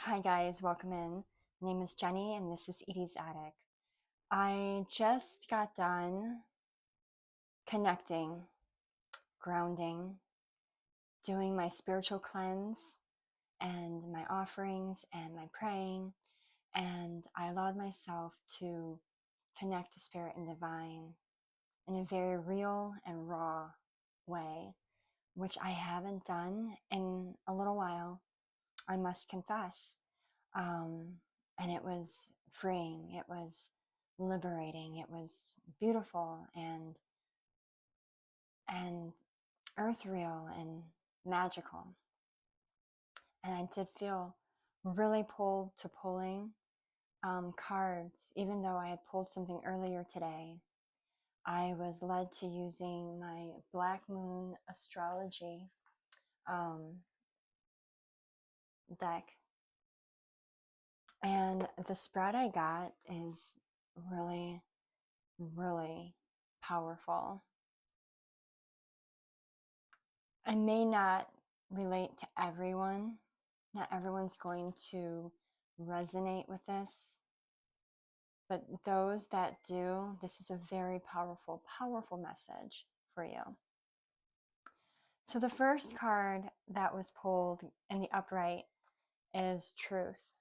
Hi guys, welcome in. My name is Jenny and this is Edie's Attic. I just got done connecting, grounding, doing my spiritual cleanse and my offerings and my praying, and I allowed myself to connect to spirit and divine in a very real and raw way, which I haven't done in a little while, I must confess. And it was freeing, it was liberating, it was beautiful and earthreal and magical. And I did feel really pulled to pulling cards, even though I had pulled something earlier today. I was led to using my Black Moon astrology deck, and the spread I got is really, really powerful. I may not relate to everyone. Not everyone's going to resonate with this, but those that do, this is a very powerful, powerful message for you. So the first card that was pulled in the upright is truth,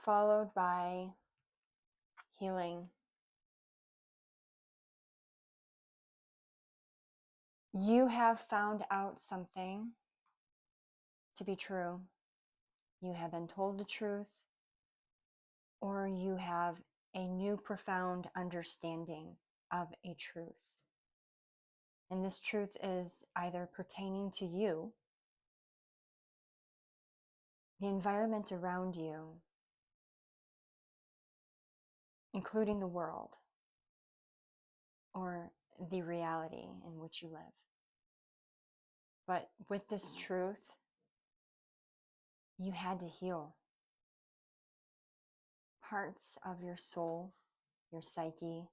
followed by healing. You have found out something to be true. You have been told the truth, or you have a new profound understanding of a truth. And this truth is either pertaining to you, the environment around you, including the world, or the reality in which you live. But with this truth, you had to heal parts of your soul, your psyche.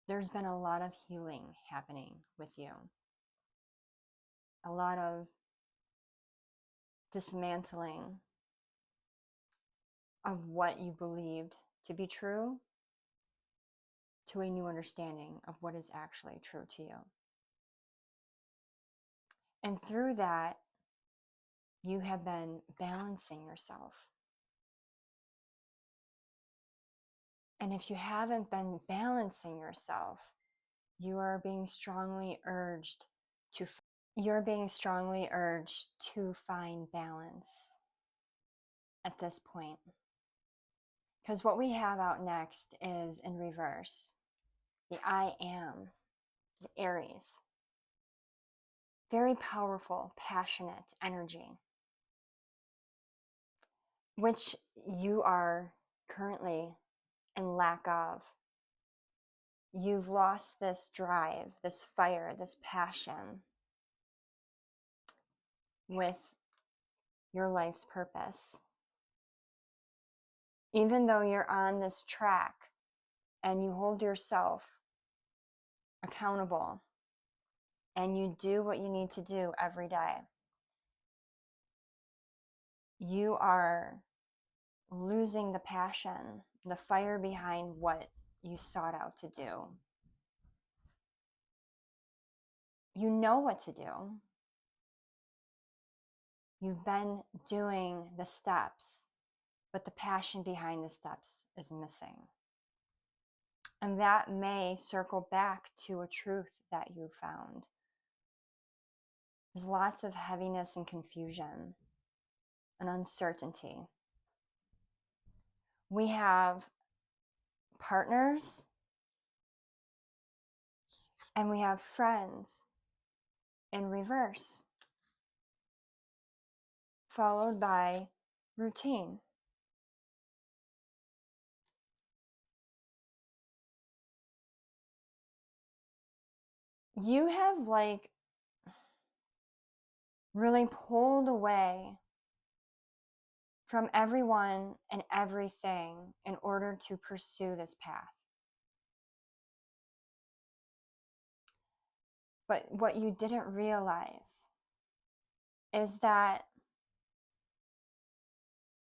There's been a lot of healing happening with you. A lot of dismantling of what you believed to be true to a new understanding of what is actually true to you. And through that, you have been balancing yourself. And if you haven't been balancing yourself, you are being strongly urged to find balance at this point. Because what we have out next is in reverse. The I am, the Aries. Very powerful, passionate energy, which you are currently in lack of. You've lost this drive, this fire, this passion with your life's purpose. Even though you're on this track and you hold yourself accountable and you do what you need to do every day, you are losing the passion, the fire behind what you sought out to do. You know what to do. You've been doing the steps, but the passion behind the steps is missing. And that may circle back to a truth that you found. There's lots of heaviness and confusion and uncertainty. We have partners and we have friends in reverse, followed by routine. You have really pulled away from everyone and everything in order to pursue this path. But what you didn't realize is that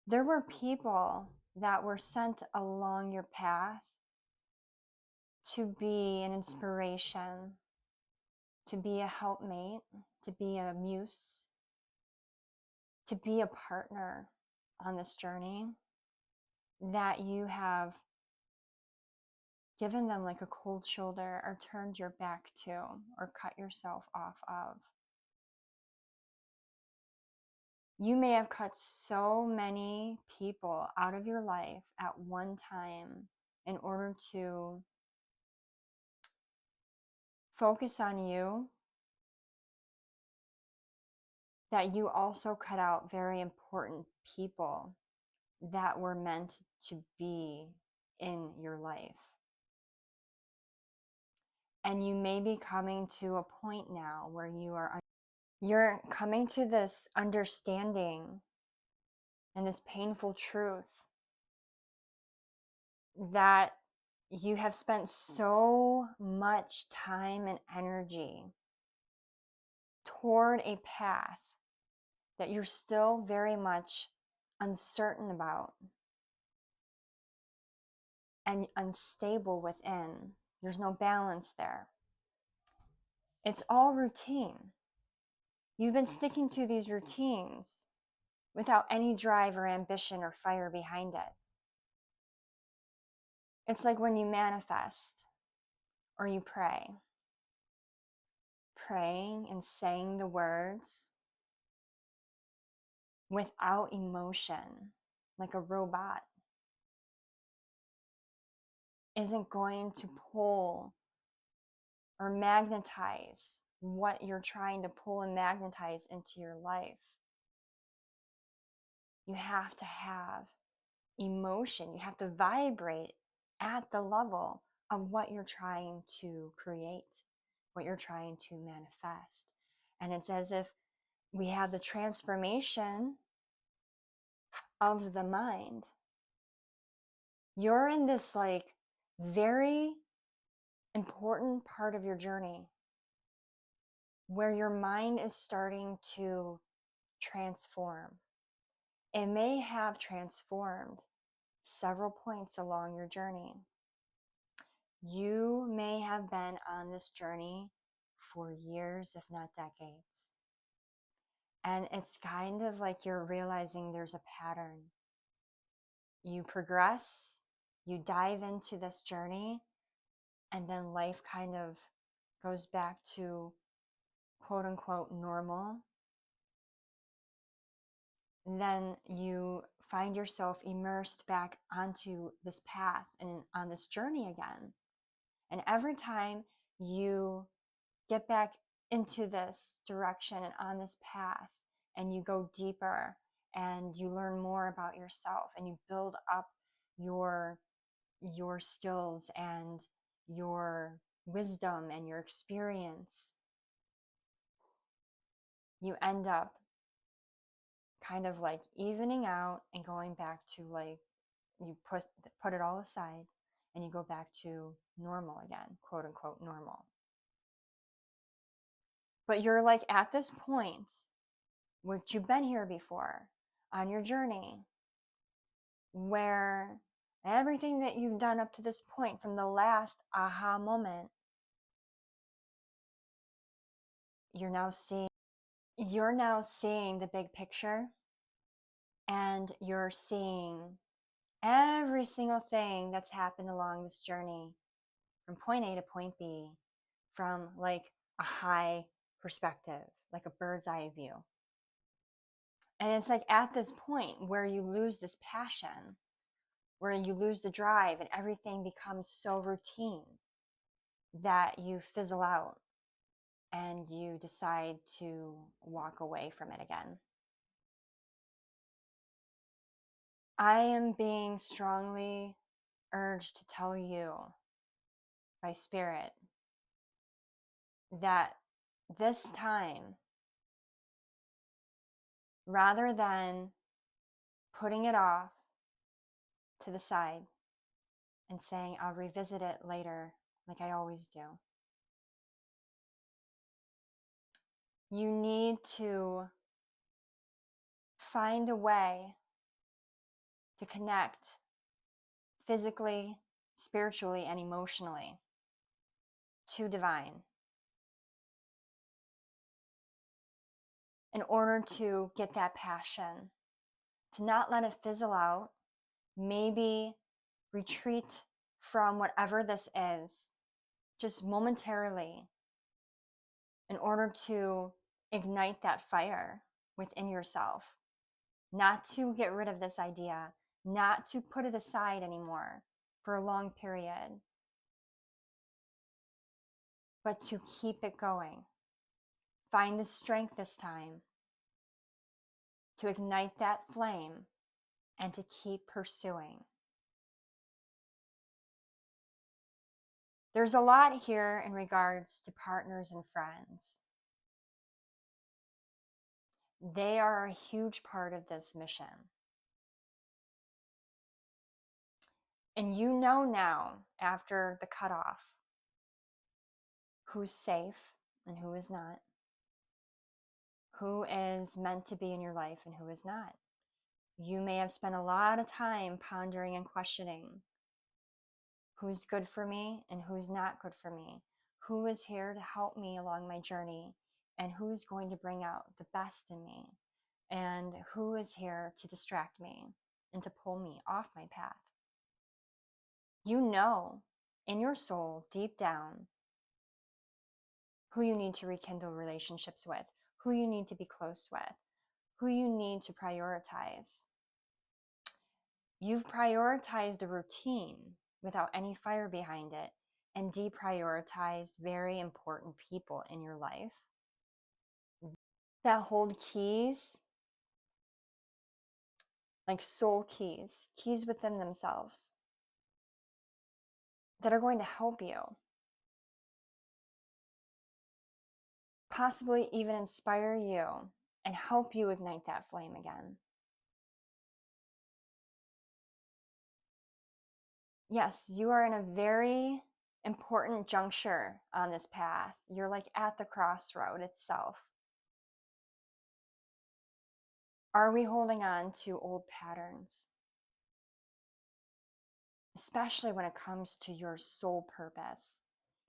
there were people that were sent along your path to be an inspiration, to be a helpmate, to be a muse, to be a partner on this journey, that you have given them like a cold shoulder or turned your back to or cut yourself off of. You may have cut so many people out of your life at one time in order to focus on you, that you also cut out very important people that were meant to be in your life. And you may be coming to a point now where you're coming to this understanding and this painful truth that you have spent so much time and energy toward a path that you're still very much uncertain about and unstable within. There's no balance there. It's all routine. You've been sticking to these routines without any drive or ambition or fire behind it. It's like when you manifest or you pray. Praying and saying the words without emotion, like a robot, isn't going to pull or magnetize what you're trying to pull and magnetize into your life. You have to have emotion. You have to vibrate at the level of what you're trying to create, what you're trying to manifest. And it's as if we have the transformation of the mind. You're in this like very important part of your journey where your mind is starting to transform. It may have transformed several points along your journey. You may have been on this journey for years, if not decades. And it's kind of like you're realizing there's a pattern. You progress, you dive into this journey, and then life kind of goes back to quote unquote normal. And then you find yourself immersed back onto this path and on this journey again. And every time you get back into this direction and on this path, and you go deeper and you learn more about yourself and you build up your skills and your wisdom and your experience, you end up kind of like evening out and going back to like, you put it all aside and you go back to normal again, quote unquote normal. But you're like at this point, which you've been here before on your journey, where everything that you've done up to this point from the last aha moment, you're now seeing the big picture, and you're seeing every single thing that's happened along this journey from point A to point B from like a high perspective, like a bird's eye view. And it's like at this point where you lose this passion, where you lose the drive and everything becomes so routine that you fizzle out and you decide to walk away from it again. I am being strongly urged to tell you by Spirit that this time, rather than putting it off to the side and saying, I'll revisit it later, like I always do, You need to find a way to connect physically, spiritually, and emotionally to divine in order to get that passion, to not let it fizzle out, maybe retreat from whatever this is just momentarily in order to ignite that fire within yourself, not to get rid of this idea, not to put it aside anymore for a long period, but to keep it going. Find the strength this time to ignite that flame and to keep pursuing. There's a lot here in regards to partners and friends. They are a huge part of this mission. And you know now, after the cutoff, who's safe and who is not, who is meant to be in your life and who is not. You may have spent a lot of time pondering and questioning who's good for me and who's not good for me, who is here to help me along my journey, and who's going to bring out the best in me, and who is here to distract me and to pull me off my path. You know in your soul, deep down, who you need to rekindle relationships with, who you need to be close with, who you need to prioritize. You've prioritized a routine without any fire behind it and deprioritized very important people in your life that hold keys, like soul keys, keys within themselves that are going to help you, possibly even inspire you and help you ignite that flame again. Yes, you are in a very important juncture on this path. You're like at the crossroad itself. Are we holding on to old patterns? Especially when it comes to your soul purpose,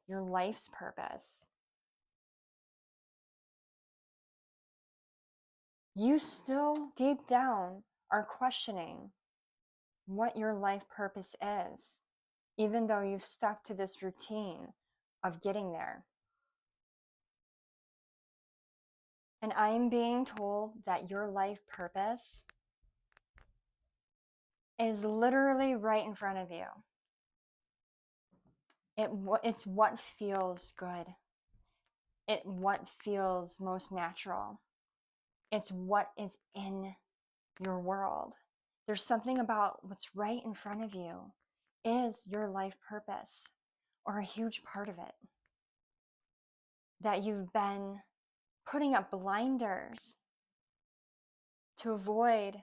your life's purpose. You still deep down are questioning what your life purpose is, even though you've stuck to this routine of getting there. And I'm being told that your life purpose is literally right in front of you. It's what feels good. It's what feels most natural. It's what is in your world. There's something about what's right in front of you is your life purpose, or a huge part of it, that you've been putting up blinders to avoid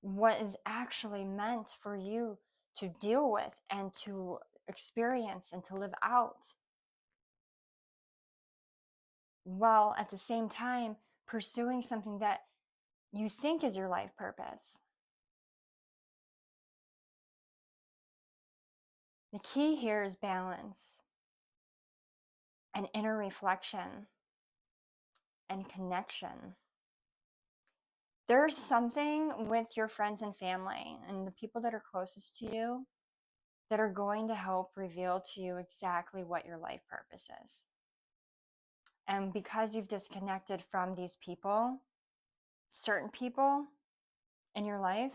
what is actually meant for you to deal with and to experience and to live out, while at the same time pursuing something that you think is your life purpose. The key here is balance and inner reflection and connection. There's something with your friends and family and the people that are closest to you that are going to help reveal to you exactly what your life purpose is. And because you've disconnected from these people, certain people in your life,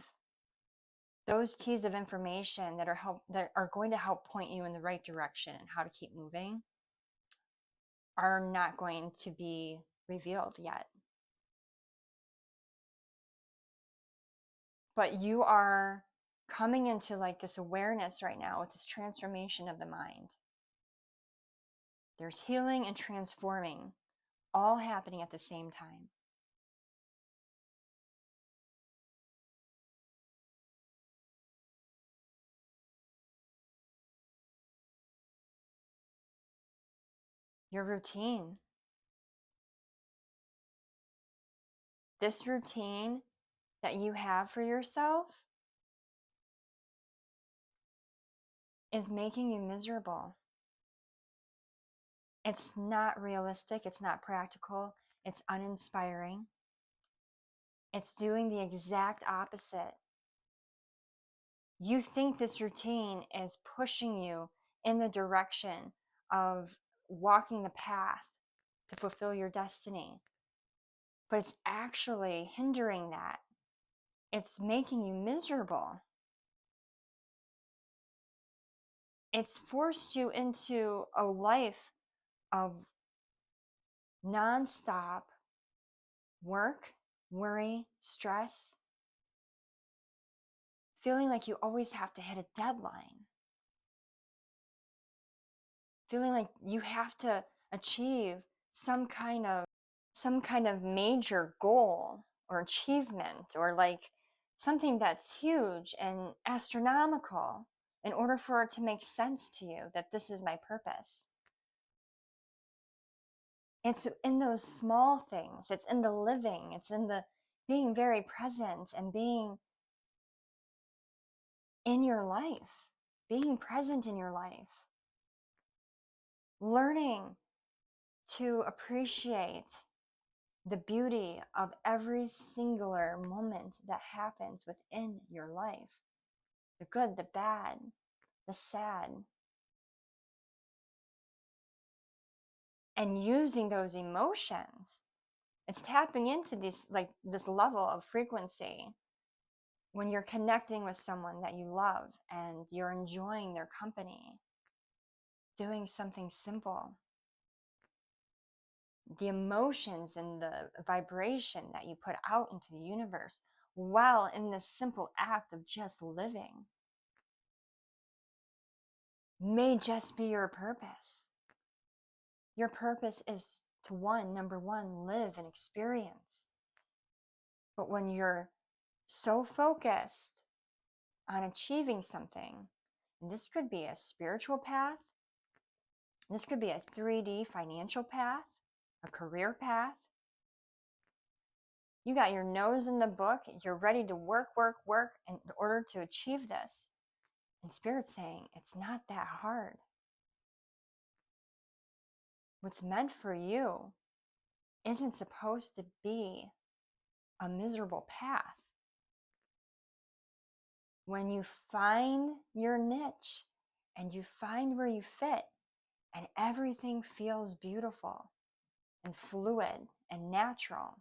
those keys of information that are going to help point you in the right direction and how to keep moving are not going to be revealed yet. But you are coming into like this awareness right now with this transformation of the mind. There's healing and transforming all happening at the same time. Your routine, this routine that you have for yourself is making you miserable. It's not realistic, it's not practical, it's uninspiring. It's doing the exact opposite. You think this routine is pushing you in the direction of walking the path to fulfill your destiny, but it's actually hindering that. It's making you miserable. It's forced you into a life of nonstop work, worry, stress, feeling like you always have to hit a deadline, feeling like you have to achieve some kind of major goal or achievement, or like something that's huge and astronomical in order for it to make sense to you that this is my purpose. It's in those small things, it's in the living, it's in the being very present and being in your life, being present in your life, learning to appreciate the beauty of every singular moment that happens within your life, the good, the bad, the sad, and using those emotions. It's tapping into this level of frequency when you're connecting with someone that you love and you're enjoying their company, doing something simple. The emotions and the vibration that you put out into the universe while in this simple act of just living may just be your purpose. Your purpose is to number one, live and experience. But when you're so focused on achieving something, and this could be a spiritual path, this could be a 3D financial path, a career path. You got your nose in the book, you're ready to work in order to achieve this. And Spirit's saying, it's not that hard. What's meant for you isn't supposed to be a miserable path. When you find your niche and you find where you fit and everything feels beautiful and fluid and natural,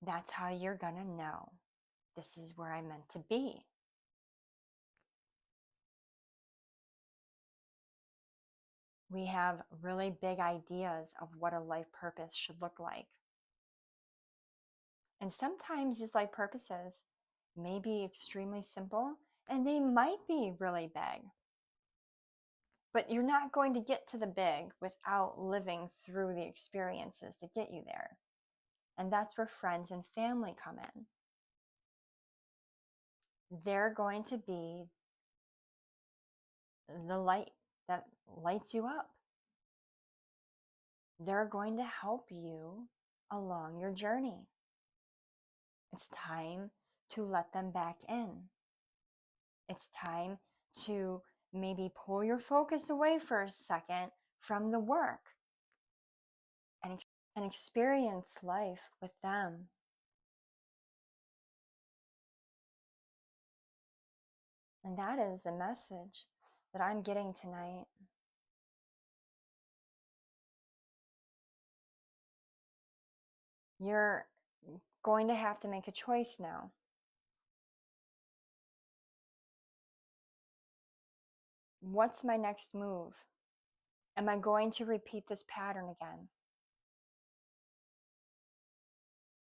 that's how you're gonna know this is where I'm meant to be. We have really big ideas of what a life purpose should look like. And sometimes these life purposes may be extremely simple and they might be really big. But you're not going to get to the big without living through the experiences to get you there. And that's where friends and family come in. They're going to be the light that lights you up. They're going to help you along your journey. It's time to let them back in. It's time to maybe pull your focus away for a second from the work and experience life with them. And that is the message that I'm getting tonight. You're going to have to make a choice now. What's my next move? Am I going to repeat this pattern again?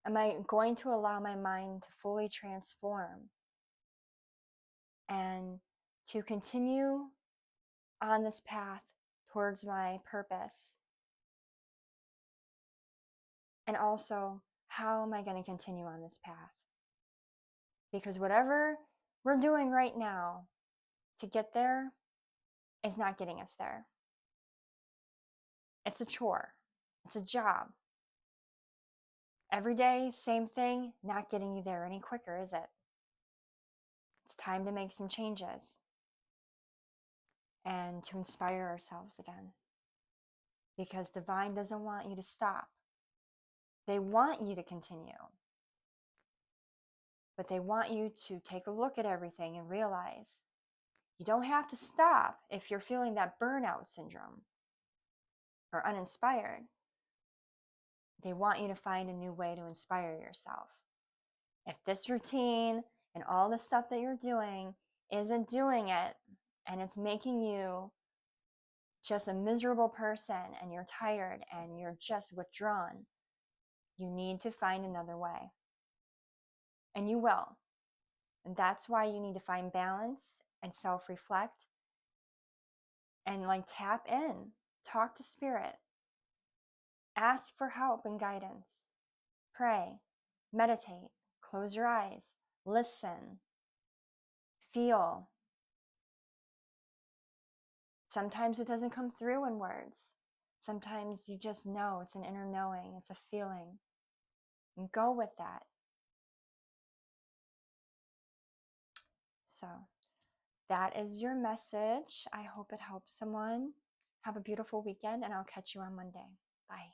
Am I going to allow my mind to fully transform and to continue on this path towards my purpose? And also, how am I going to continue on this path? Because whatever we're doing right now to get there is not getting us there. It's a chore. It's a job. Every day, same thing, not getting you there any quicker, is it? It's time to make some changes and to inspire ourselves again. Because divine doesn't want you to stop. They want you to continue. But they want you to take a look at everything and realize you don't have to stop if you're feeling that burnout syndrome or uninspired. They want you to find a new way to inspire yourself. If this routine and all the stuff that you're doing isn't doing it, and it's making you just a miserable person, and you're tired and you're just withdrawn, you need to find another way. And you will. And that's why you need to find balance and self-reflect and tap in, talk to spirit, ask for help and guidance, pray, meditate, close your eyes, listen, feel. Sometimes it doesn't come through in words. Sometimes you just know, it's an inner knowing, it's a feeling. And go with that. So that is your message. I hope it helps someone. Have a beautiful weekend, and I'll catch you on Monday. Bye.